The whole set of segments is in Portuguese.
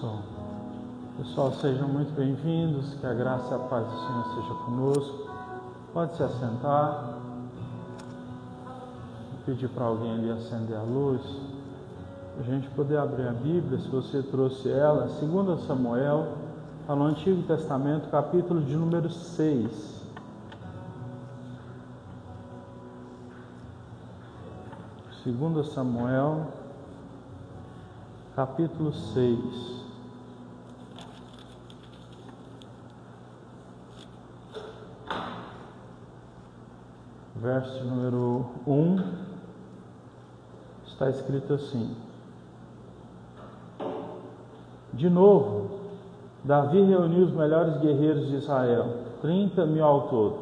Som. Pessoal, sejam muito bem-vindos, que a graça e a paz do Senhor seja conosco. Pode se assentar. Vou pedir para alguém ali acender a luz, para a gente poder abrir a Bíblia, se você trouxe ela, 2 Samuel, está no Antigo Testamento, capítulo de número 6. Segundo Samuel, capítulo 6. Verso número 1, está escrito assim: De novo, Davi reuniu os melhores guerreiros de Israel, 30.000 ao todo.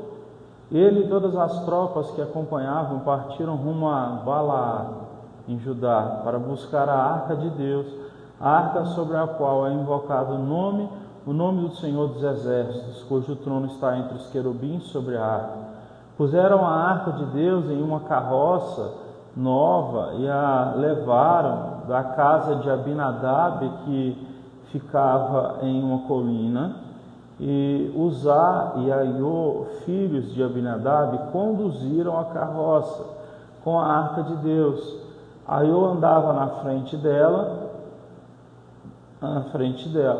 Ele e todas as tropas que acompanhavam partiram rumo a Balaá, em Judá, para buscar a arca de Deus, a arca sobre a qual é invocado o nome do Senhor dos Exércitos, cujo trono está entre os querubins sobre a arca. Puseram a arca de Deus em uma carroça nova e a levaram da casa de Abinadab, que ficava em uma colina, e Uzá e Aiô, filhos de Abinadab, conduziram a carroça com a arca de Deus. Aiô andava na frente dela.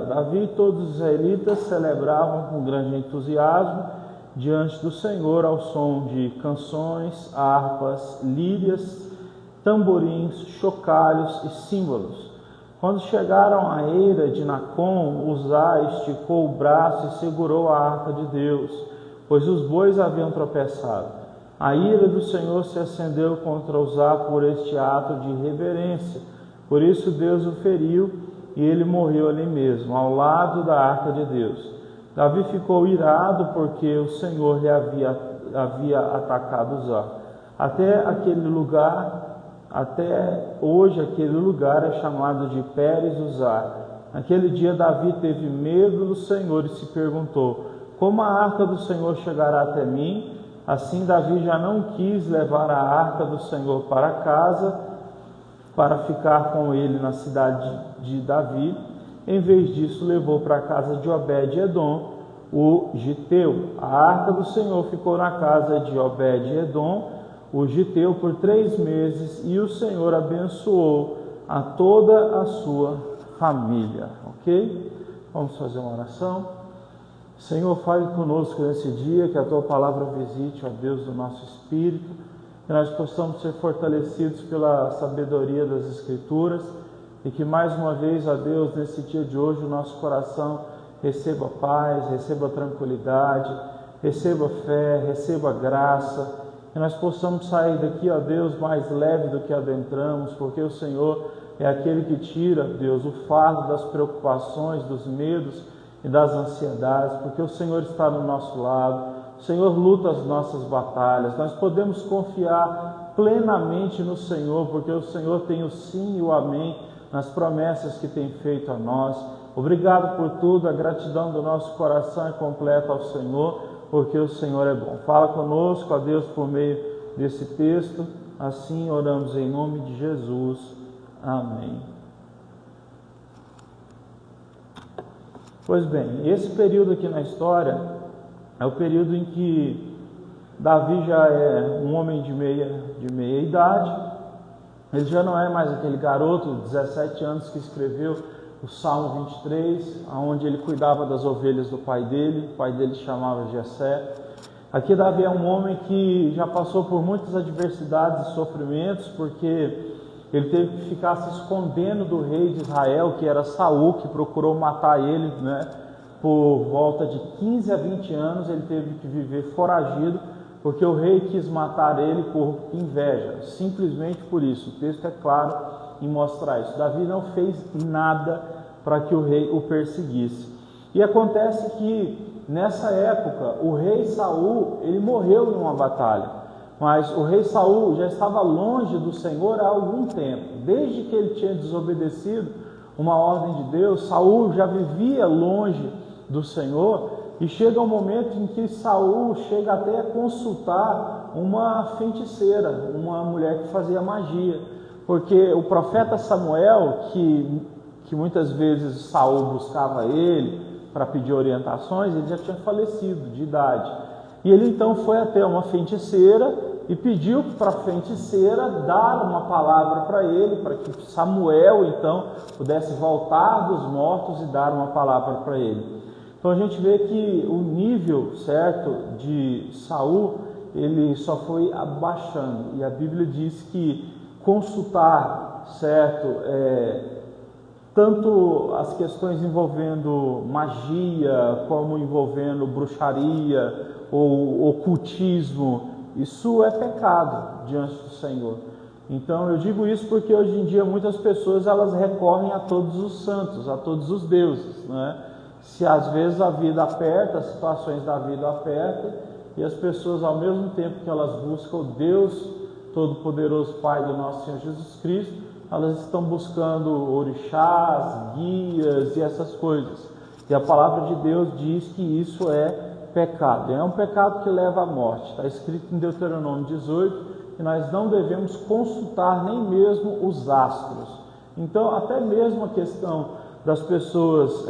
Davi e todos os israelitas celebravam com grande entusiasmo diante do Senhor ao som de canções, harpas, lírias, tamborins, chocalhos e símbolos. Quando chegaram à eira de Nacon, Uzá esticou o braço e segurou a arca de Deus, pois os bois haviam tropeçado. A ira do Senhor se acendeu contra Uzá por este ato de irreverência. Por isso Deus o feriu e ele morreu ali mesmo, ao lado da arca de Deus. Davi ficou irado porque o Senhor lhe havia atacado Uzá. Até hoje aquele lugar é chamado de Pérez Uzá. Naquele dia Davi teve medo do Senhor e se perguntou: como a arca do Senhor chegará até mim? Assim Davi já não quis levar a arca do Senhor para casa para ficar com ele na cidade de Davi. Em vez disso, levou para a casa de Obed-Edom, o giteu. A arca do Senhor ficou na casa de Obed-Edom, o giteu, por 3 meses, e o Senhor abençoou a toda a sua família. Ok? Vamos fazer uma oração. Senhor, fale conosco nesse dia, que a Tua palavra visite, ó Deus, do nosso espírito, que nós possamos ser fortalecidos pela sabedoria das Escrituras, e que mais uma vez, ó Deus, nesse dia de hoje, o nosso coração receba paz, receba tranquilidade, receba fé, receba graça, que nós possamos sair daqui, ó Deus, mais leve do que adentramos, porque o Senhor é aquele que tira, Deus, o fardo das preocupações, dos medos e das ansiedades, porque o Senhor está do nosso lado, o Senhor luta as nossas batalhas, nós podemos confiar plenamente no Senhor, porque o Senhor tem o sim e o amém nas promessas que tem feito a nós. Obrigado por tudo, a gratidão do nosso coração é completa ao Senhor, porque o Senhor é bom. Fala conosco, ó Deus, por meio desse texto, assim oramos em nome de Jesus. Amém. Pois bem, esse período aqui na história é o período em que Davi já é um homem de meia idade. Ele já não é mais aquele garoto de 17 anos que escreveu o Salmo 23, onde ele cuidava das ovelhas do pai dele. O pai dele se chamava Jessé. Aqui Davi é um homem que já passou por muitas adversidades e sofrimentos, porque ele teve que ficar se escondendo do rei de Israel, que era Saul, que procurou matar ele, por volta de 15 a 20 anos. Ele teve que viver foragido, porque o rei quis matar ele por inveja, simplesmente por isso. O texto é claro em mostrar isso. Davi não fez nada para que o rei o perseguisse. E acontece que, nessa época, o rei Saul, ele morreu em uma batalha. Mas o rei Saul já estava longe do Senhor há algum tempo. Desde que ele tinha desobedecido uma ordem de Deus, Saul já vivia longe do Senhor. E chega um momento em que Saul chega até a consultar uma feiticeira, uma mulher que fazia magia, porque o profeta Samuel, que que muitas vezes Saul buscava ele para pedir orientações, ele já tinha falecido de idade. E ele então foi até uma feiticeira e pediu para a feiticeira dar uma palavra para ele, para que Samuel então pudesse voltar dos mortos e dar uma palavra para ele. Então a gente vê que o nível, certo, de Saul, ele só foi abaixando. E a Bíblia diz que consultar, certo, tanto as questões envolvendo magia, como envolvendo bruxaria ou ocultismo, isso é pecado diante do Senhor. Então eu digo isso porque hoje em dia muitas pessoas elas recorrem a todos os santos, a todos os deuses, né? Se às vezes a vida aperta, as situações da vida apertam, e as pessoas ao mesmo tempo que elas buscam o Deus Todo-Poderoso Pai do nosso Senhor Jesus Cristo, elas estão buscando orixás, guias e essas coisas. E a palavra de Deus diz que isso é pecado. É um pecado que leva à morte. Está escrito em Deuteronômio 18 que nós não devemos consultar nem mesmo os astros. Então, até mesmo a questão das pessoas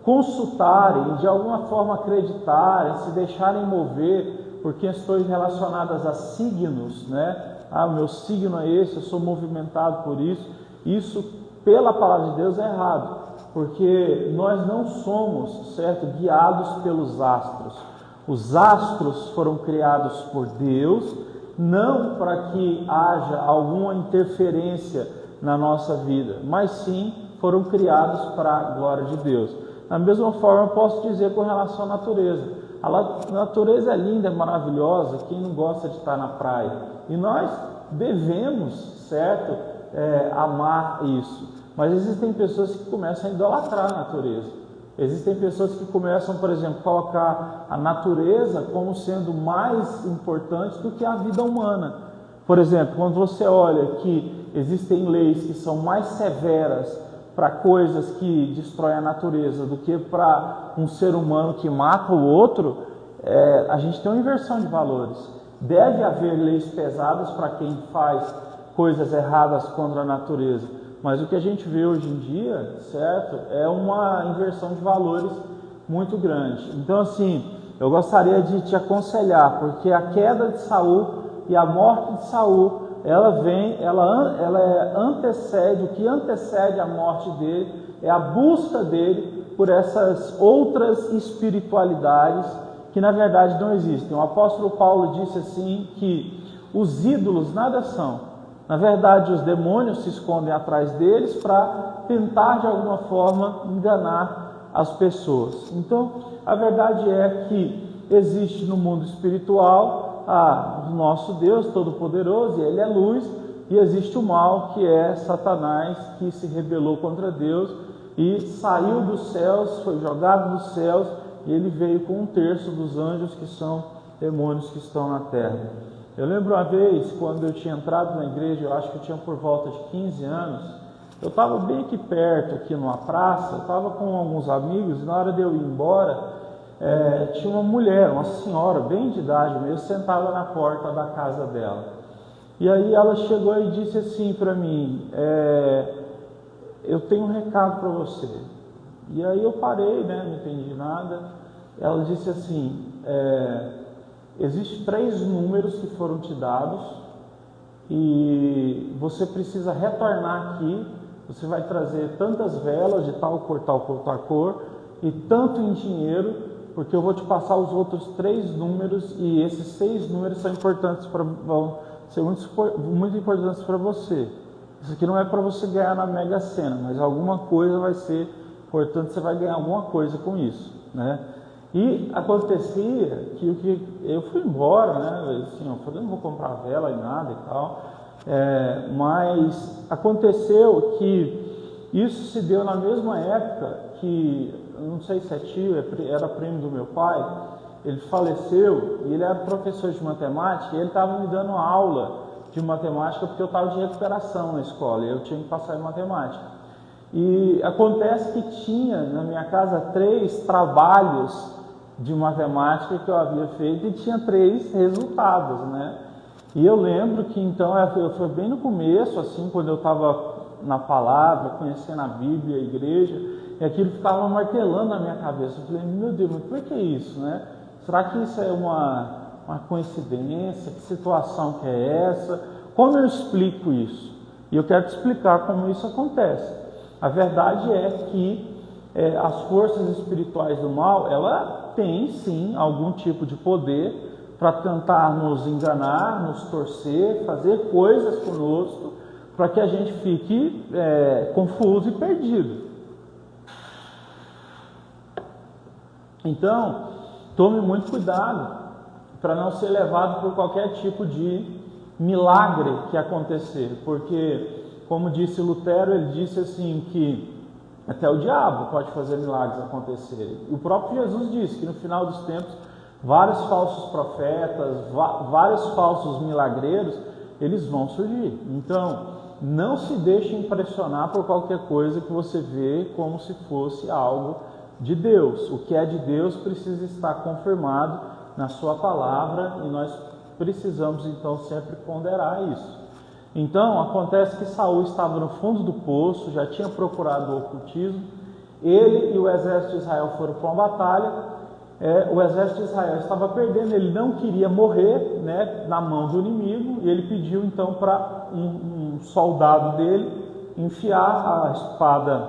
consultarem, de alguma forma acreditarem, se deixarem mover por questões relacionadas a signos, né? Ah, o meu signo é esse, eu sou movimentado por isso. Isso, pela palavra de Deus, é errado, porque nós não somos, certo, guiados pelos astros. Os astros foram criados por Deus, não para que haja alguma interferência na nossa vida, mas sim foram criados para a glória de Deus. Da mesma forma, eu posso dizer com relação à natureza. A natureza é linda, é maravilhosa, quem não gosta de estar na praia? E nós devemos, certo, amar isso. Mas existem pessoas que começam a idolatrar a natureza. Existem pessoas que começam, por exemplo, a colocar a natureza como sendo mais importante do que a vida humana. Por exemplo, quando você olha que existem leis que são mais severas para coisas que destroem a natureza do que para um ser humano que mata o outro, a gente tem uma inversão de valores. Deve haver leis pesadas para quem faz coisas erradas contra a natureza, mas o que a gente vê hoje em dia, certo, é uma inversão de valores muito grande. Então, assim, eu gostaria de te aconselhar, porque a queda de Saul e a morte de Saul, antecede, o que antecede a morte dele é a busca dele por essas outras espiritualidades que na verdade não existem. O apóstolo Paulo disse assim que os ídolos nada são. Na verdade, os demônios se escondem atrás deles para tentar de alguma forma enganar as pessoas. Então, a verdade é que existe no mundo espiritual o nosso Deus Todo-Poderoso, e Ele é luz, e existe o mal, que é Satanás, que se rebelou contra Deus e saiu dos céus, foi jogado dos céus, e ele veio com 1/3 dos anjos, que são demônios que estão na terra. Eu lembro uma vez, quando eu tinha entrado na igreja, eu acho que eu tinha por volta de 15 anos, eu estava bem aqui perto, aqui numa praça, eu estava com alguns amigos, e na hora de eu ir embora, tinha uma mulher, uma senhora, bem de idade mesmo, sentada na porta da casa dela. E aí ela chegou e disse assim para mim, eu tenho um recado para você. E aí eu parei, né, não entendi nada. Ela disse assim, existem 3 números que foram te dados e você precisa retornar aqui, você vai trazer tantas velas de tal cor, tal cor, tal cor, e tanto em dinheiro, porque eu vou te passar os outros 3 números e esses 6 números são importantes vão ser muito importantes para você. Isso aqui não é para você ganhar na Mega Sena, mas alguma coisa vai ser importante, você vai ganhar alguma coisa com isso, né? E acontecia que eu fui embora, né? Assim, eu falei, não vou comprar vela e nada e tal, mas aconteceu que isso se deu na mesma época que, não sei se é tio, era primo do meu pai, ele faleceu e ele era professor de matemática e ele estava me dando aula de matemática porque eu estava de recuperação na escola e eu tinha que passar em matemática. E acontece que tinha na minha casa 3 trabalhos de matemática que eu havia feito e tinha 3 resultados, né? E eu lembro que então, foi bem no começo, assim, quando eu estava na palavra, conhecendo a Bíblia, a igreja, e aquilo ficava martelando na minha cabeça. Eu falei, meu Deus, mas por que isso, né? Será que isso é uma coincidência? Que situação que é essa? Como eu explico isso? E eu quero te explicar como isso acontece. A verdade é que as forças espirituais do mal, ela tem sim algum tipo de poder para tentar nos enganar, nos torcer, fazer coisas conosco, para que a gente fique confuso e perdido. Então, tome muito cuidado para não ser levado por qualquer tipo de milagre que acontecer, porque, como disse Lutero, ele disse assim que até o diabo pode fazer milagres acontecerem. O próprio Jesus disse que no final dos tempos, vários falsos profetas, vários falsos milagreiros, eles vão surgir. Então, não se deixe impressionar por qualquer coisa que você vê como se fosse algo de Deus. O que é de Deus precisa estar confirmado na sua palavra e nós precisamos então sempre ponderar isso. Então, acontece que Saul estava no fundo do poço, já tinha procurado o ocultismo, ele e o exército de Israel foram para uma batalha, o exército de Israel estava perdendo, ele não queria morrer, né, na mão do inimigo, e ele pediu então para um soldado dele enfiar a espada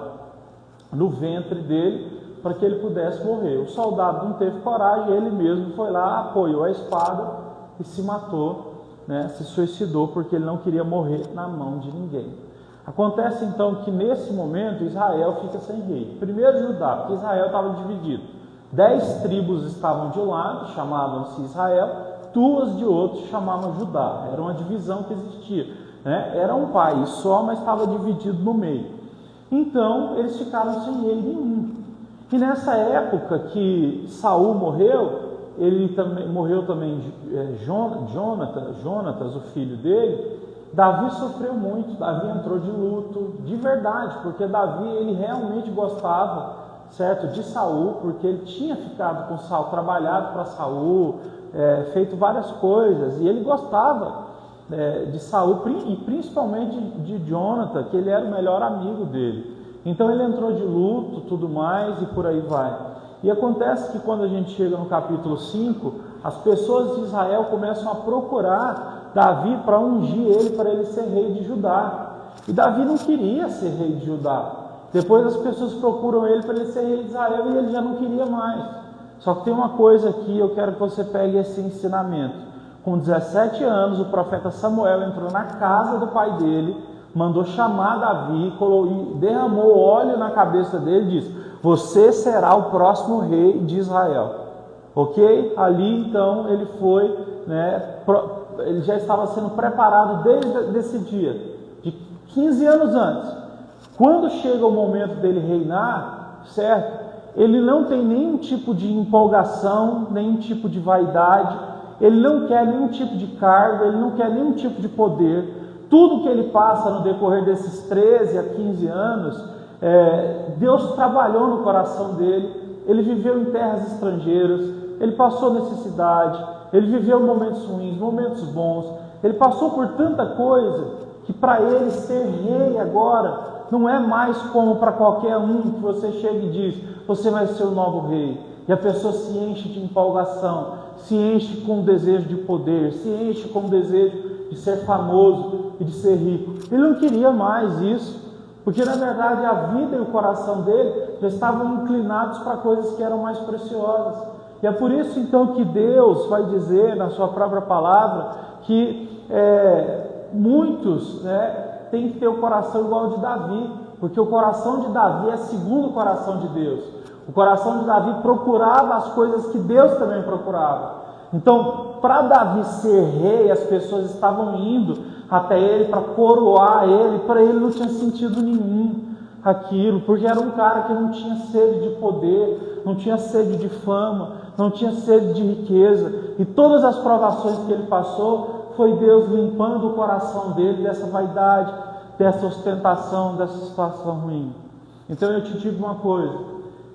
no ventre dele, para que ele pudesse morrer. O soldado não teve coragem, ele mesmo foi lá, apoiou a espada e se matou, né, se suicidou, porque ele não queria morrer na mão de ninguém. Acontece então que nesse momento Israel fica sem rei. Primeiro Judá, porque Israel estava dividido. 10 tribos estavam de um lado, chamavam-se Israel, 2 de outro, chamavam Judá. Era uma divisão que existia, né? Era um país só, mas estava dividido no meio. Então eles ficaram sem rei nenhum. E nessa época que Saul morreu, morreu também Jonatas, o filho dele. Davi sofreu muito, Davi entrou de luto, de verdade, porque Davi ele realmente gostava, certo, de Saul, porque ele tinha ficado com Saul, trabalhado para Saul, feito várias coisas, e ele gostava de Saul, e principalmente de Jonatas, que ele era o melhor amigo dele. Então ele entrou de luto, tudo mais, e por aí vai. E acontece que quando a gente chega no capítulo 5, as pessoas de Israel começam a procurar Davi para ungir ele, para ele ser rei de Judá. E Davi não queria ser rei de Judá. Depois as pessoas procuram ele para ele ser rei de Israel e ele já não queria mais. Só que tem uma coisa aqui, eu quero que você pegue esse ensinamento. Com 17 anos, o profeta Samuel entrou na casa do pai dele, mandou chamar Davi, e derramou óleo na cabeça dele e disse: você será o próximo rei de Israel. Ok? Ali então ele foi, né, ele já estava sendo preparado desde esse dia, de 15 anos antes. Quando chega o momento dele reinar, certo? Ele não tem nenhum tipo de empolgação, nenhum tipo de vaidade, ele não quer nenhum tipo de cargo, ele não quer nenhum tipo de poder. Tudo que ele passa no decorrer desses 13 a 15 anos, Deus trabalhou no coração dele, ele viveu em terras estrangeiras, ele passou necessidade, ele viveu momentos ruins, momentos bons, ele passou por tanta coisa, que para ele ser rei agora, não é mais como para qualquer um que você chega e diz: você vai ser o novo rei. E a pessoa se enche de empolgação, se enche com o desejo de poder, se enche com o desejo de ser famoso e de ser rico. Ele não queria mais isso, porque na verdade a vida e o coração dele já estavam inclinados para coisas que eram mais preciosas. E é por isso então que Deus vai dizer na sua própria palavra que muitos, têm que ter o coração igual ao de Davi, porque o coração de Davi é segundo o coração de Deus. O coração de Davi procurava as coisas que Deus também procurava. Então, para Davi ser rei, as pessoas estavam indo até ele para coroar ele. Para ele não tinha sentido nenhum aquilo, porque era um cara que não tinha sede de poder, não tinha sede de fama, não tinha sede de riqueza. E todas as provações que ele passou, foi Deus limpando o coração dele dessa vaidade, dessa ostentação, dessa situação ruim. Então eu te digo uma coisa: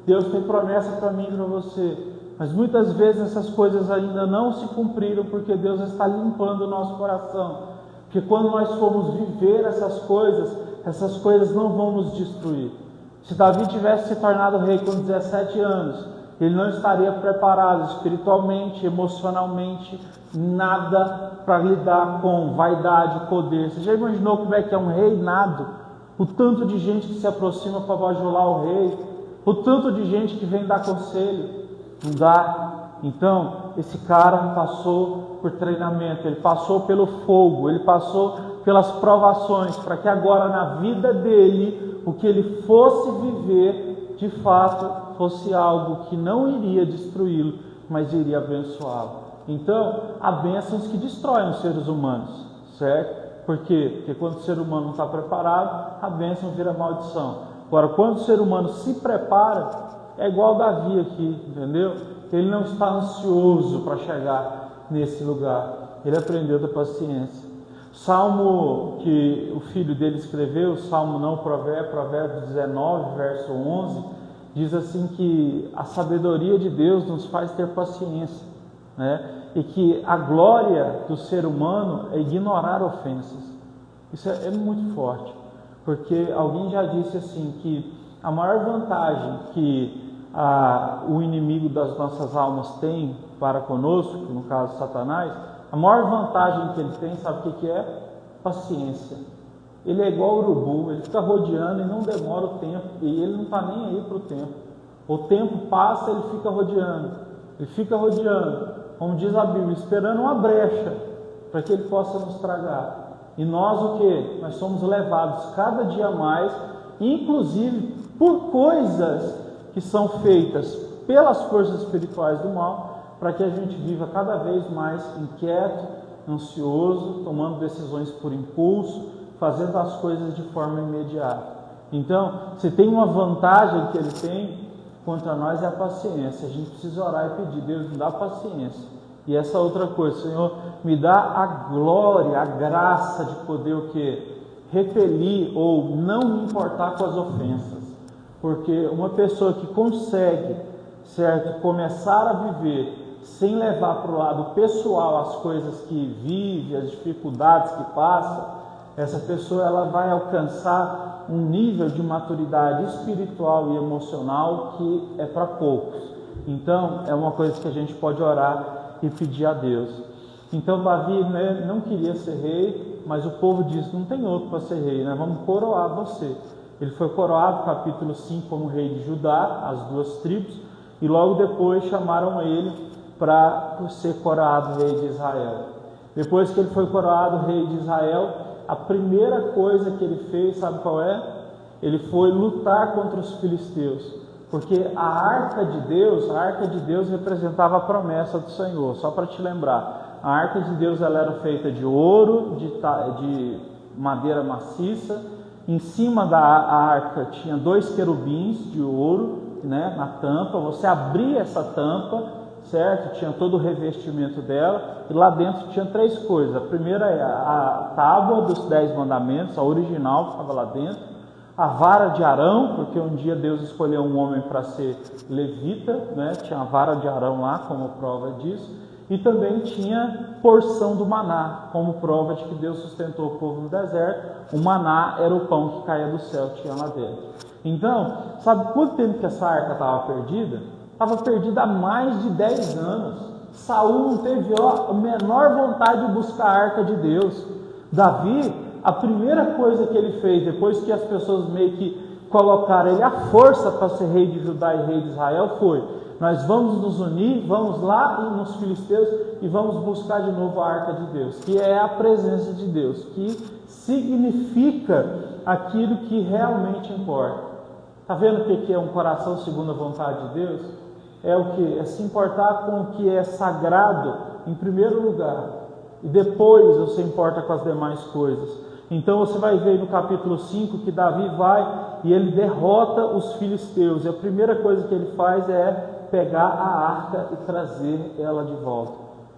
Deus tem promessa para mim e para você, mas muitas vezes essas coisas ainda não se cumpriram, porque Deus está limpando o nosso coração. Porque quando nós formos viver essas coisas, essas coisas não vão nos destruir. Se Davi tivesse se tornado rei com 17 anos, ele não estaria preparado espiritualmente, emocionalmente, nada para lidar com vaidade, poder. Você já imaginou como é que é um reinado? O tanto de gente que se aproxima para bajular o rei, o tanto de gente que vem dar conselho, não dá. Então, esse cara passou por treinamento, ele passou pelo fogo, ele passou pelas provações, para que agora na vida dele, o que ele fosse viver, de fato, fosse algo que não iria destruí-lo, mas iria abençoá-lo. Então, há bênçãos que destroem os seres humanos, certo? Por quê? Porque quando o ser humano não está preparado, a bênção vira maldição. Agora, quando o ser humano se prepara, é igual Davi aqui, entendeu? Ele não está ansioso para chegar nesse lugar. Ele aprendeu da paciência. Salmo que o filho dele escreveu, Salmo não, Provérbio 19, verso 11, diz assim que a sabedoria de Deus nos faz ter paciência, né? E que a glória do ser humano é ignorar ofensas. Isso é muito forte, porque alguém já disse assim que a maior vantagem que o inimigo das nossas almas tem para conosco, no caso Satanás, a maior vantagem que ele tem, sabe o que é? Paciência. Ele é igual ao urubu, ele fica rodeando e não demora o tempo, e ele não está nem aí para o tempo. O tempo passa, ele fica rodeando, como diz a Bíblia, esperando uma brecha para que ele possa nos tragar. E nós o que? Nós somos levados cada dia mais, inclusive por coisas que são feitas pelas forças espirituais do mal, para que a gente viva cada vez mais inquieto, ansioso, tomando decisões por impulso, fazendo as coisas de forma imediata. Então, se tem uma vantagem que ele tem contra nós é a paciência. A gente precisa orar e pedir: Deus, me dá paciência. E essa outra coisa, Senhor, me dá a glória, a graça de poder o quê? Repelir ou não me importar com as ofensas. Porque uma pessoa que consegue, certo, começar a viver sem levar para o lado pessoal as coisas que vive, as dificuldades que passa, essa pessoa ela vai alcançar um nível de maturidade espiritual e emocional que é para poucos. Então, é uma coisa que a gente pode orar e pedir a Deus. Então, Davi, né, não queria ser rei, mas o povo disse: não tem outro para ser rei, nós vamos coroar você. Ele foi coroado, capítulo 5, como rei de Judá, as duas tribos, e logo depois chamaram ele para ser coroado rei de Israel. Depois que ele foi coroado rei de Israel, a primeira coisa que ele fez, sabe qual é? Ele foi lutar contra os filisteus, porque a arca de Deus representava a promessa do Senhor. Só para te lembrar, a arca de Deus ela era feita de ouro, de madeira maciça. Em cima da arca tinha 2 querubins de ouro, né, na tampa. Você abria essa tampa, certo? Tinha todo o revestimento dela, e lá dentro tinha 3 coisas. A primeira é a tábua dos 10 mandamentos, a original ficava lá dentro. A vara de Arão, porque um dia Deus escolheu um homem para ser levita, né? Tinha a vara de Arão lá como prova disso. E também tinha porção do maná, como prova de que Deus sustentou o povo no deserto. O maná era o pão que caía do céu, tinha lá dentro. Então, sabe quanto tempo que essa arca estava perdida? Estava perdida há mais de 10 anos. Saul não teve a menor vontade de buscar a arca de Deus. Davi, a primeira coisa que ele fez, depois que as pessoas meio que colocaram ele à força para ser rei de Judá e rei de Israel, foi: nós vamos nos unir, vamos lá nos filisteus e vamos buscar de novo a arca de Deus, que é a presença de Deus, que significa aquilo que realmente importa. Está vendo o que é um coração segundo a vontade de Deus? É o que? É se importar com o que é sagrado em primeiro lugar, e depois você importa com as demais coisas. Então você vai ver no capítulo 5 que Davi vai e ele derrota os filisteus, e a primeira coisa que ele faz é pegar a arca e trazer ela de volta.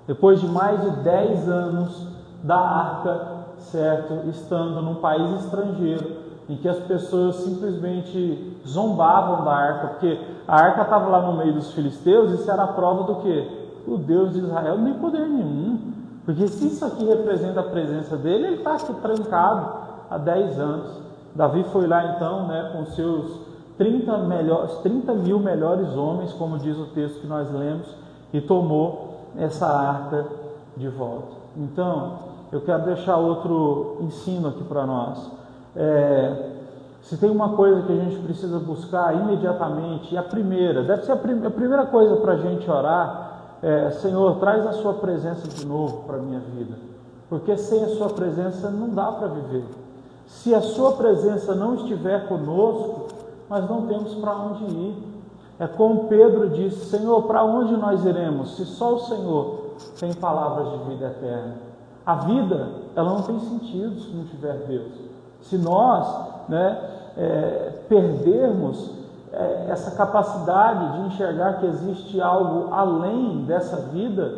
Depois de mais de 10 anos da arca, certo, estando num país estrangeiro, em que as pessoas simplesmente zombavam da arca, porque a arca estava lá no meio dos filisteus, e isso era a prova do quê? O Deus de Israel não tem poder nenhum, porque se isso aqui representa a presença dele, ele está aqui trancado há 10 anos. Davi foi lá então, com seus 30 mil melhores homens, como diz o texto que nós lemos, e tomou essa arca de volta. Então, eu quero deixar outro ensino aqui para nós. Se tem uma coisa que a gente precisa buscar imediatamente, e a primeira, deve ser a primeira coisa para a gente orar, Senhor, traz a sua presença de novo para a minha vida, porque sem a sua presença não dá para viver. Se a sua presença não estiver conosco, nós não temos para onde ir. É como Pedro disse: Senhor, para onde nós iremos, se só o Senhor tem palavras de vida eterna? A vida, ela não tem sentido se não tiver Deus. Se nós perdermos essa capacidade de enxergar que existe algo além dessa vida,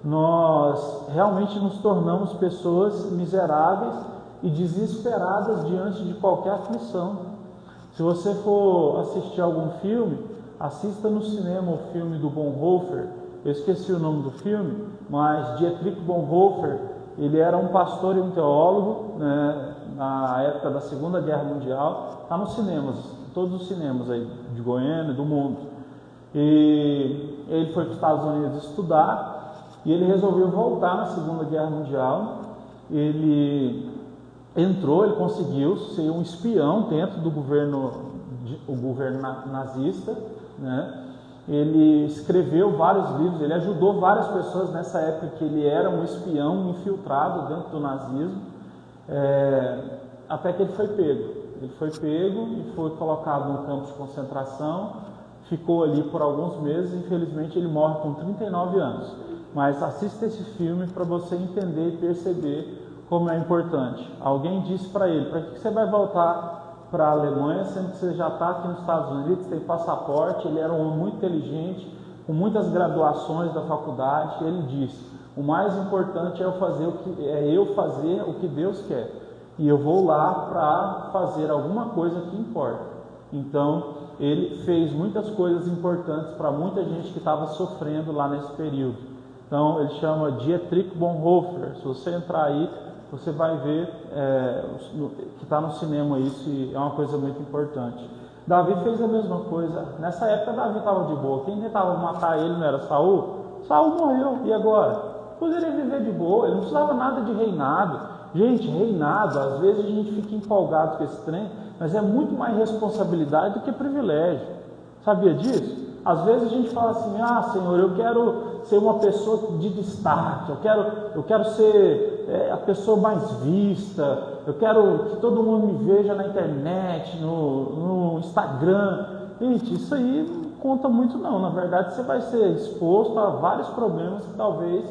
nós realmente nos tornamos pessoas miseráveis e desesperadas diante de qualquer aflição. Se você for assistir algum filme, assista no cinema o filme do Bonhoeffer. Eu esqueci o nome do filme, mas Dietrich Bonhoeffer, ele era um pastor e um teólogo, na época da Segunda Guerra Mundial. Está nos cinemas, todos os cinemas aí de Goiânia, do mundo. E ele foi para os Estados Unidos estudar e ele resolveu voltar na Segunda Guerra Mundial. Ele conseguiu ser um espião dentro do governo nazista, Ele escreveu vários livros, ele ajudou várias pessoas nessa época que ele era um espião infiltrado dentro do nazismo, até que ele foi pego. Ele foi pego e foi colocado num campo de concentração, ficou ali por alguns meses, infelizmente ele morre com 39 anos. Mas assista esse filme para você entender e perceber como é importante. Alguém disse para ele: para que você vai voltar para a Alemanha, sendo que você já está aqui nos Estados Unidos, tem passaporte? Ele era um homem muito inteligente, com muitas graduações da faculdade. Ele disse: o mais importante é eu fazer o que Deus quer, e eu vou lá para fazer alguma coisa que importa. Então, ele fez muitas coisas importantes para muita gente que estava sofrendo lá nesse período. Então, ele chama Dietrich Bonhoeffer. Se você entrar aí, você vai ver que está no cinema isso, e é uma coisa muito importante. Davi fez a mesma coisa. Nessa época, Davi estava de boa. Quem tentava matar ele não era Saul? Saul morreu, e agora? Poderia viver de boa, ele não precisava nada de reinado. Gente, reinado, às vezes a gente fica empolgado com esse trem, mas é muito mais responsabilidade do que privilégio. Sabia disso? Às vezes a gente fala assim: Senhor, eu quero ser uma pessoa de destaque, eu quero ser a pessoa mais vista, eu quero que todo mundo me veja na internet, no Instagram. Gente, isso aí não conta muito não. Na verdade, você vai ser exposto a vários problemas que talvez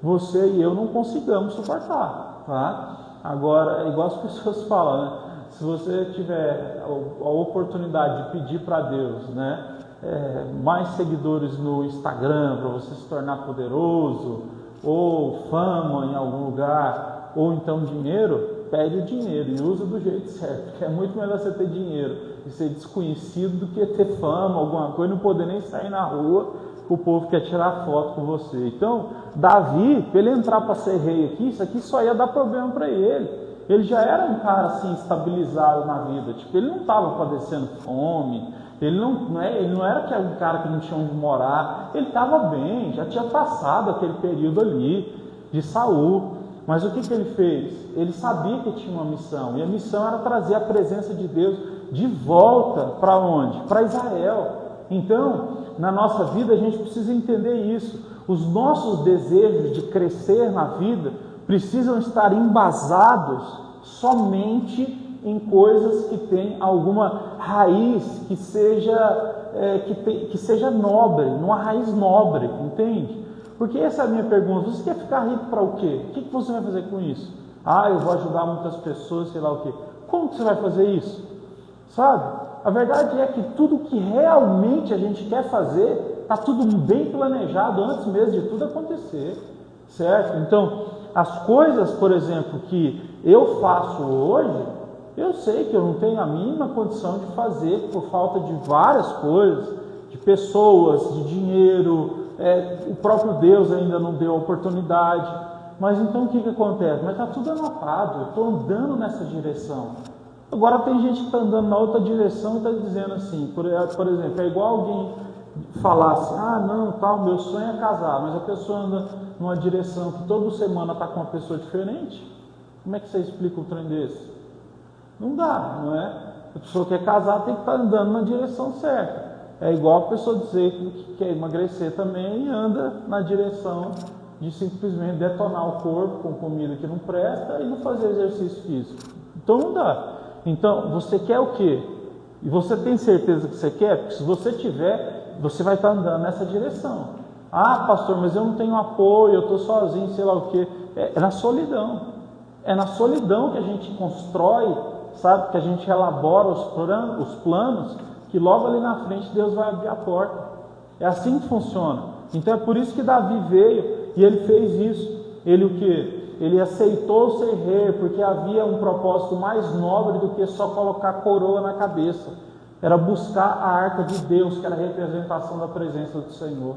você e eu não consigamos suportar, tá? Agora, é igual as pessoas falam, se você tiver a oportunidade de pedir para Deus, mais seguidores no Instagram para você se tornar poderoso, ou fama em algum lugar, ou então dinheiro, pede o dinheiro e usa do jeito certo, porque é muito melhor você ter dinheiro e ser desconhecido do que ter fama, alguma coisa, e não poder nem sair na rua, que o povo quer tirar foto com você. Então, Davi, para ele entrar para ser rei aqui, isso aqui só ia dar problema para ele. Ele já era um cara assim, estabilizado na vida, ele não estava padecendo fome, ele não era um cara que não tinha onde morar, ele estava bem, já tinha passado aquele período ali de Saul. Mas o que ele fez? Ele sabia que tinha uma missão, e a missão era trazer a presença de Deus de volta para onde? Para Israel. Então, na nossa vida a gente precisa entender isso. Os nossos desejos de crescer na vida precisam estar embasados somente em coisas que têm alguma raiz que seja nobre, numa raiz nobre, entende? Porque essa é a minha pergunta: você quer ficar rico para o quê? O que você vai fazer com isso? Eu vou ajudar muitas pessoas, sei lá o quê. Como que você vai fazer isso? Sabe? A verdade é que tudo que realmente a gente quer fazer, está tudo bem planejado antes mesmo de tudo acontecer, certo? Então, as coisas, por exemplo, que eu faço hoje, eu sei que eu não tenho a mínima condição de fazer por falta de várias coisas, de pessoas, de dinheiro, o próprio Deus ainda não deu a oportunidade. Mas então o que acontece? Mas está tudo anotado, eu estou andando nessa direção. Agora tem gente que está andando na outra direção e está dizendo assim, por exemplo, é igual alguém falar assim, não, tal, meu sonho é casar, mas a pessoa anda numa direção que toda semana está com uma pessoa diferente. Como é que você explica um trem desse? Não dá, não é? A pessoa que quer casar tem que estar andando na direção certa. É igual a pessoa dizer que quer emagrecer também e anda na direção de simplesmente detonar o corpo com comida que não presta e não fazer exercício físico. Então não dá. Então, você quer o quê? E você tem certeza que você quer? Porque se você tiver, você vai estar andando nessa direção. Pastor, mas eu não tenho apoio, eu estou sozinho, sei lá o quê. É na solidão. É na solidão que a gente constrói, sabe? Que a gente elabora os planos, que logo ali na frente Deus vai abrir a porta. É assim que funciona. Então é por isso que Davi veio e ele fez isso. Ele o quê? Ele aceitou ser rei, porque havia um propósito mais nobre do que só colocar coroa na cabeça. Era buscar a arca de Deus, que era a representação da presença do Senhor.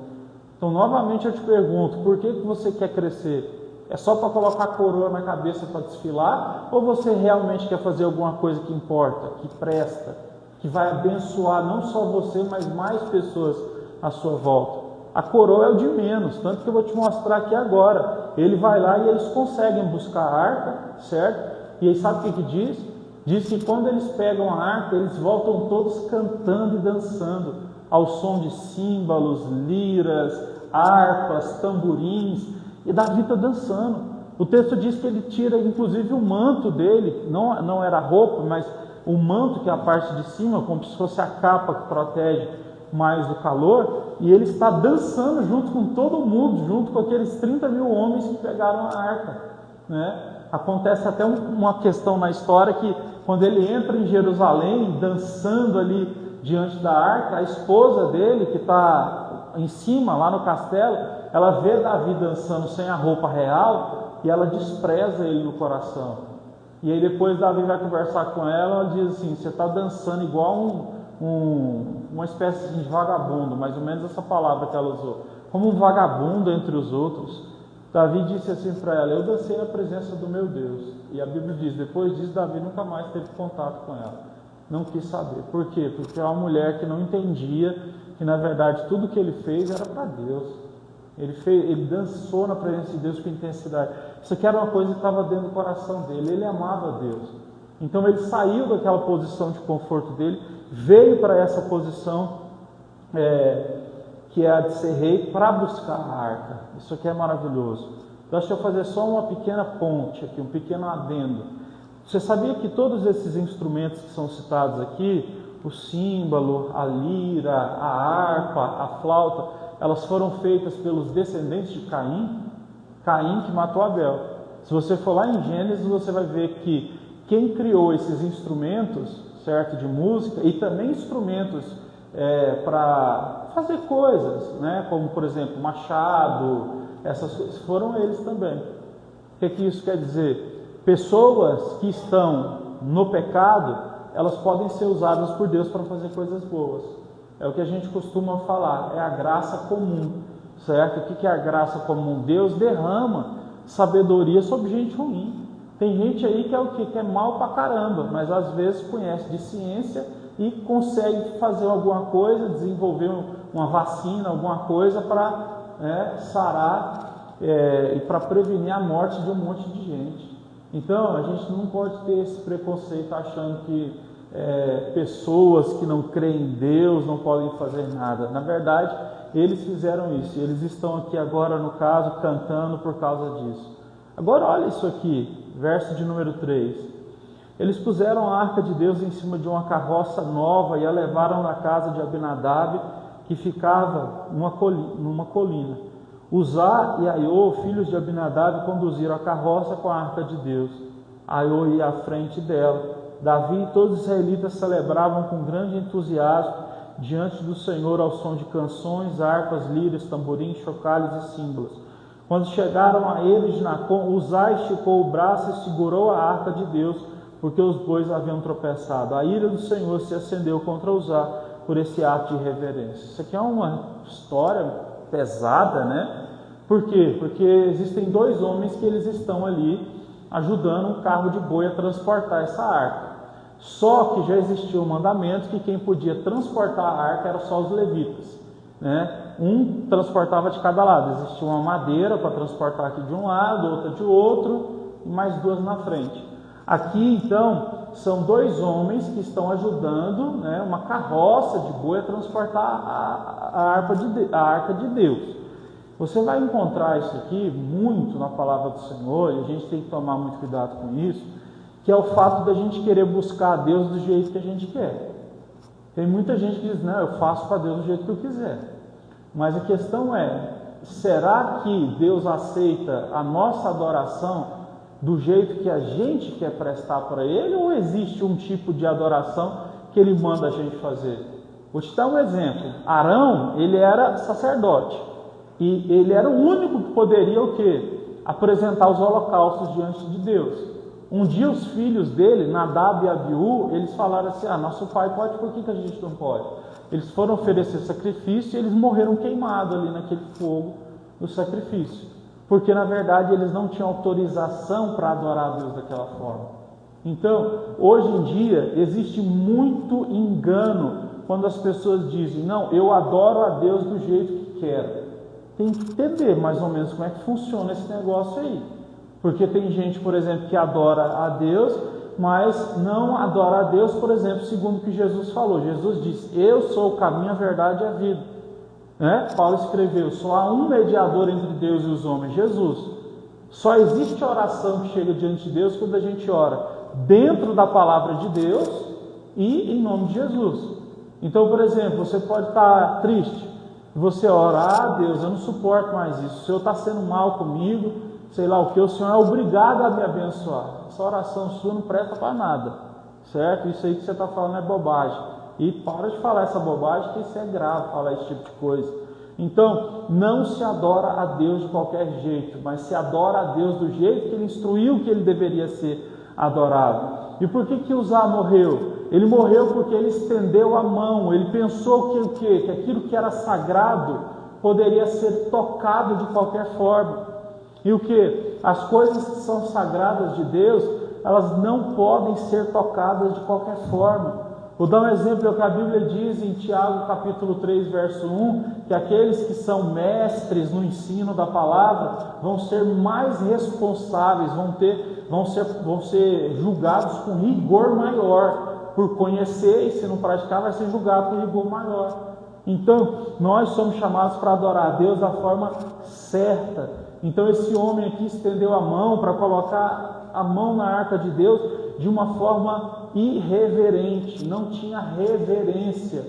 Então, novamente eu te pergunto, por que você quer crescer? É só para colocar coroa na cabeça para desfilar? Ou você realmente quer fazer alguma coisa que importa, que presta, que vai abençoar não só você, mas mais pessoas à sua volta? A coroa é o de menos, tanto que eu vou te mostrar aqui agora. Ele vai lá e eles conseguem buscar a arca, certo? E aí sabe o que diz? Diz que quando eles pegam a arca, eles voltam todos cantando e dançando, ao som de símbolos, liras, harpas, tamborins, e Davi está dançando. O texto diz que ele tira inclusive o manto dele, não era a roupa, mas o manto, que é a parte de cima, como se fosse a capa que protege mais do calor, e ele está dançando junto com todo mundo, junto com aqueles 30 mil homens que pegaram a arca, né? Acontece até uma questão na história que quando ele entra em Jerusalém, dançando ali diante da arca, a esposa dele, que está em cima, lá no castelo, ela vê Davi dançando sem a roupa real e ela despreza ele no coração. E aí depois Davi vai conversar com ela, ela diz assim, você está dançando igual uma espécie de vagabundo, mais ou menos essa palavra que ela usou, como um vagabundo entre os outros. Davi disse assim para ela, eu dancei na presença do meu Deus. E a Bíblia diz, depois disso Davi nunca mais teve contato com ela, não quis saber. Por quê? Porque é uma mulher que não entendia que na verdade tudo que ele fez era para Deus. Ele dançou na presença de Deus com intensidade. Isso aqui era uma coisa que estava dentro do coração dele, ele amava Deus. Então ele saiu daquela posição de conforto dele, veio para essa posição que é a de ser rei, para buscar a arca. Isso aqui é maravilhoso. Deixa eu fazer só uma pequena ponte aqui, um pequeno adendo. Você sabia que todos esses instrumentos que são citados aqui, o símbolo, a lira, a harpa, a flauta, elas foram feitas pelos descendentes de Caim? Caim que matou Abel. Se você for lá em Gênesis, você vai ver que quem criou esses instrumentos, certo, de música, e também instrumentos para fazer coisas, né, como por exemplo machado, essas coisas, foram eles também. O que isso quer dizer? Pessoas que estão no pecado, elas podem ser usadas por Deus para fazer coisas boas. É o que a gente costuma falar, é a graça comum, certo? O que é a graça comum? Deus derrama sabedoria sobre gente ruim. Tem gente aí que é o quê? Que é mal pra caramba, mas às vezes conhece de ciência e consegue fazer alguma coisa, desenvolver uma vacina, alguma coisa para sarar e para prevenir a morte de um monte de gente. Então a gente não pode ter esse preconceito achando que pessoas que não creem em Deus não podem fazer nada. Na verdade, eles fizeram isso, e eles estão aqui agora, no caso, cantando por causa disso. Agora olha isso aqui, verso de número 3. Eles puseram a arca de Deus em cima de uma carroça nova e a levaram na casa de Abinadab, que ficava numa colina. Uzá e Aiô, filhos de Abinadab, conduziram a carroça com a arca de Deus. Aiô ia à frente dela. Davi e todos os israelitas celebravam com grande entusiasmo diante do Senhor ao som de canções, harpas, liras, tamborins, chocalhos e símbolos. Quando chegaram a eles de Nacon, Uzá esticou o braço e segurou a arca de Deus, porque os bois haviam tropeçado. A ira do Senhor se acendeu contra Uzá por esse ato de irreverência. Isso aqui é uma história pesada, né? Por quê? Porque existem dois homens que eles estão ali ajudando um carro de boi a transportar essa arca. Só que já existia um mandamento que quem podia transportar a arca eram só os levitas, né? Um transportava de cada lado, existia uma madeira para transportar aqui de um lado, outra de outro, e mais duas na frente. Aqui, então, são dois homens que estão ajudando, né, uma carroça de boi a transportar a arca de Deus. Você vai encontrar isso aqui muito na palavra do Senhor, e a gente tem que tomar muito cuidado com isso, que é o fato da gente querer buscar a Deus do jeito que a gente quer. Tem muita gente que diz, não, eu faço para Deus do jeito que eu quiser. Mas a questão é, será que Deus aceita a nossa adoração do jeito que a gente quer prestar para Ele, ou existe um tipo de adoração que Ele manda a gente fazer? Vou te dar um exemplo. Arão, ele era sacerdote, e ele era o único que poderia o quê? Apresentar os holocaustos diante de Deus. Um dia os filhos dele, Nadab e Abiú, eles falaram assim, nosso pai pode, por que a gente não pode? Eles foram oferecer sacrifício e eles morreram queimados ali naquele fogo do sacrifício. Porque na verdade eles não tinham autorização para adorar a Deus daquela forma. Então, hoje em dia, existe muito engano quando as pessoas dizem, não, eu adoro a Deus do jeito que quero. Tem que entender mais ou menos como é que funciona esse negócio aí. Porque tem gente, por exemplo, que adora a Deus, mas não adora a Deus, por exemplo, segundo o que Jesus falou. Jesus disse, eu sou o caminho, a verdade e a vida. Né? Paulo escreveu, só há um mediador entre Deus e os homens, Jesus. Só existe oração que chega diante de Deus quando a gente ora dentro da palavra de Deus e em nome de Jesus. Então, por exemplo, você pode estar triste, você ora, Deus, eu não suporto mais isso, o Senhor está sendo mal comigo, sei lá o que, o Senhor é obrigado a me abençoar. Essa oração sua não presta para nada, certo? Isso aí que você está falando é bobagem. E para de falar essa bobagem, que isso é grave, falar esse tipo de coisa. Então, não se adora a Deus de qualquer jeito, mas se adora a Deus do jeito que Ele instruiu que Ele deveria ser adorado. E por que Uzá morreu? Ele morreu porque ele estendeu a mão, ele pensou que o quê? Que aquilo que era sagrado poderia ser tocado de qualquer forma. E o que? As coisas que são sagradas de Deus, elas não podem ser tocadas de qualquer forma. Vou dar um exemplo que a Bíblia diz em Tiago capítulo 3, verso 1, que aqueles que são mestres no ensino da palavra vão ser mais responsáveis, vão ser julgados com rigor maior, por conhecer, e se não praticar vai ser julgado por rigor maior. Então, nós somos chamados para adorar a Deus da forma certa. Então esse homem aqui estendeu a mão para colocar a mão na arca de Deus de uma forma irreverente, não tinha reverência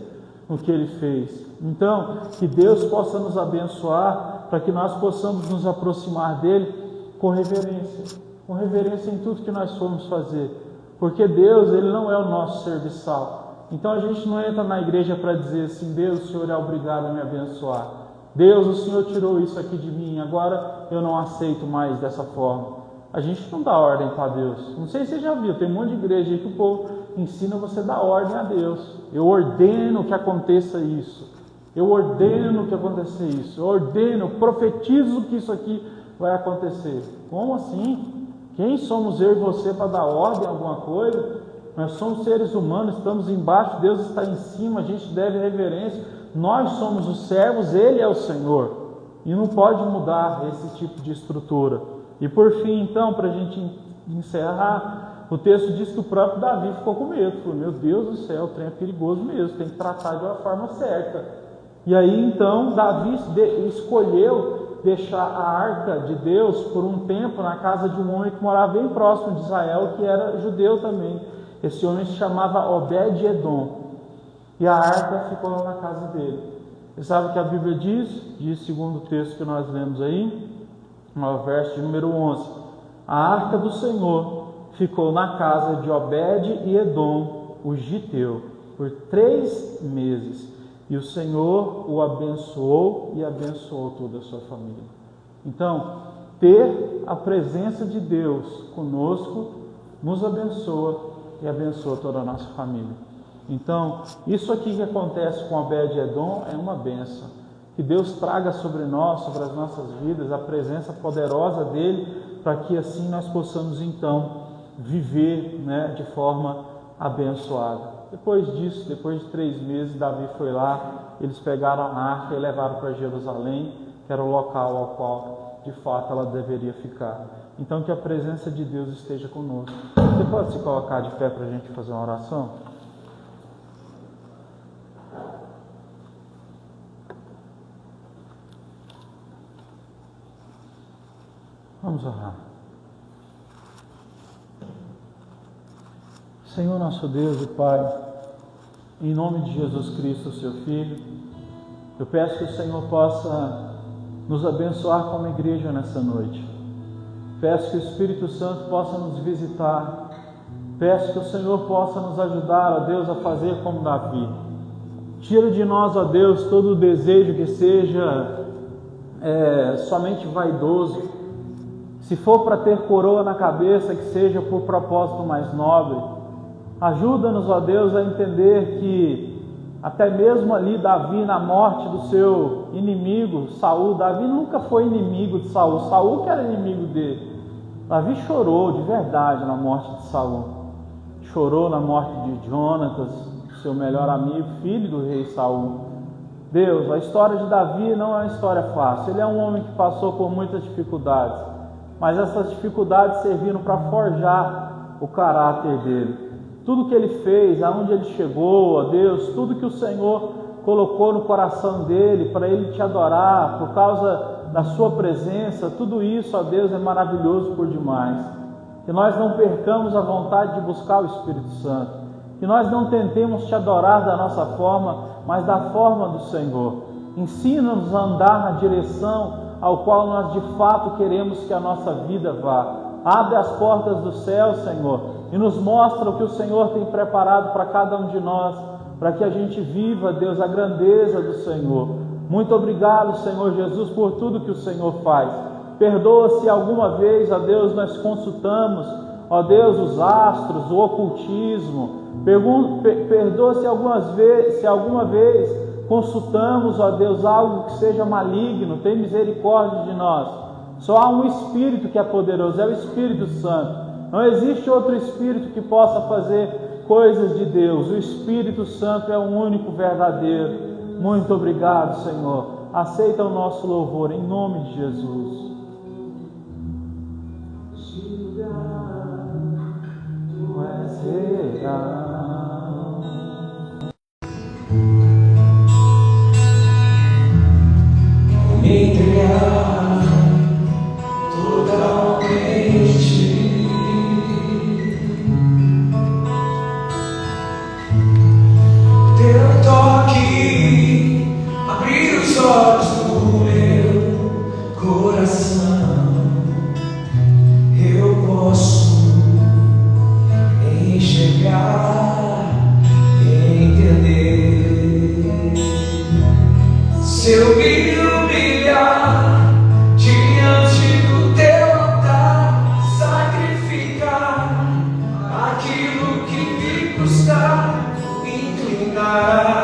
no que ele fez. Então, que Deus possa nos abençoar para que nós possamos nos aproximar dele com reverência em tudo que nós formos fazer. Porque Deus, Ele não é o nosso serviçal. Então a gente não entra na igreja para dizer assim, Deus, o Senhor é obrigado a me abençoar. Deus, o Senhor tirou isso aqui de mim, agora eu não aceito mais dessa forma. A gente não dá ordem para Deus. Não sei se você já viu, tem um monte de igreja aí que o povo ensina você a dar ordem a Deus. Eu ordeno que aconteça isso. Eu ordeno que aconteça isso. Eu ordeno, eu profetizo que isso aqui vai acontecer. Como assim? Quem somos eu e você para dar ordem a alguma coisa? Nós somos seres humanos, estamos embaixo, Deus está em cima, a gente deve reverência. Nós somos os servos, Ele é o Senhor. E não pode mudar esse tipo de estrutura. E por fim, então, para a gente encerrar, o texto diz que o próprio Davi ficou com medo. Falou, meu Deus do céu, o trem é perigoso mesmo, tem que tratar de uma forma certa. E aí, então, Davi escolheu deixar a arca de Deus por um tempo na casa de um homem que morava bem próximo de Israel, que era judeu também. Esse homem se chamava Obed-Edom. E a arca ficou lá na casa dele. Você sabe o que a Bíblia diz segundo o texto que nós lemos aí, no verso de número 11. A arca do Senhor ficou na casa de Obed-Edom, o giteu, por 3 meses. E o Senhor o abençoou e abençoou toda a sua família. Então, ter a presença de Deus conosco nos abençoa e abençoa toda a nossa família. Então, isso aqui que acontece com Obed-Edom é uma bênção. Que Deus traga sobre nós, sobre as nossas vidas, a presença poderosa dEle, para que assim nós possamos então viver, de forma abençoada. Depois disso, depois de 3 meses, Davi foi lá, eles pegaram a arca e levaram para Jerusalém, que era o local ao qual de fato ela deveria ficar. Então que a presença de Deus esteja conosco. Você pode se colocar de pé para a gente fazer uma oração? Vamos orar. Senhor nosso Deus e Pai, em nome de Jesus Cristo, seu Filho, eu peço que o Senhor possa nos abençoar como igreja nessa noite. Peço que o Espírito Santo possa nos visitar. Peço que o Senhor possa nos ajudar, ó Deus, a fazer como Davi. Tira de nós, ó Deus, todo o desejo que seja somente vaidoso. Se for para ter coroa na cabeça, que seja por propósito mais nobre. Ajuda-nos, ó Deus, a entender que até mesmo ali Davi, na morte do seu inimigo, Saul, Davi nunca foi inimigo de Saul, Saul que era inimigo dele. Davi chorou de verdade na morte de Saul. Chorou na morte de Jonatas, seu melhor amigo, filho do rei Saul. Deus, a história de Davi não é uma história fácil. Ele é um homem que passou por muitas dificuldades, mas essas dificuldades serviram para forjar o caráter dele. Tudo que ele fez, aonde ele chegou, ó Deus, tudo que o Senhor colocou no coração dele para ele te adorar, por causa da sua presença, tudo isso, ó Deus, é maravilhoso por demais. Que nós não percamos a vontade de buscar o Espírito Santo, que nós não tentemos te adorar da nossa forma, mas da forma do Senhor. Ensina-nos a andar na direção ao qual nós de fato queremos que a nossa vida vá. Abre as portas do céu, Senhor, e nos mostra o que o Senhor tem preparado para cada um de nós, para que a gente viva, Deus, a grandeza do Senhor. Muito obrigado, Senhor Jesus, por tudo que o Senhor faz. Perdoa se alguma vez, ó Deus, nós consultamos, ó Deus, os astros, o ocultismo. Perdoa se alguma vez consultamos, ó Deus, algo que seja maligno. Tem misericórdia de nós. Só há um Espírito que é poderoso, é o Espírito Santo. Não existe outro Espírito que possa fazer coisas de Deus. O Espírito Santo é o único verdadeiro. Muito obrigado, Senhor. Aceita o nosso louvor em nome de Jesus. Tu és real. Me entregar totalmente. Teu toque abrir os olhos do meu coração. Eu posso enxergar, entender. Se eu me humilhar diante do teu altar, sacrificar aquilo que me custar, inclinar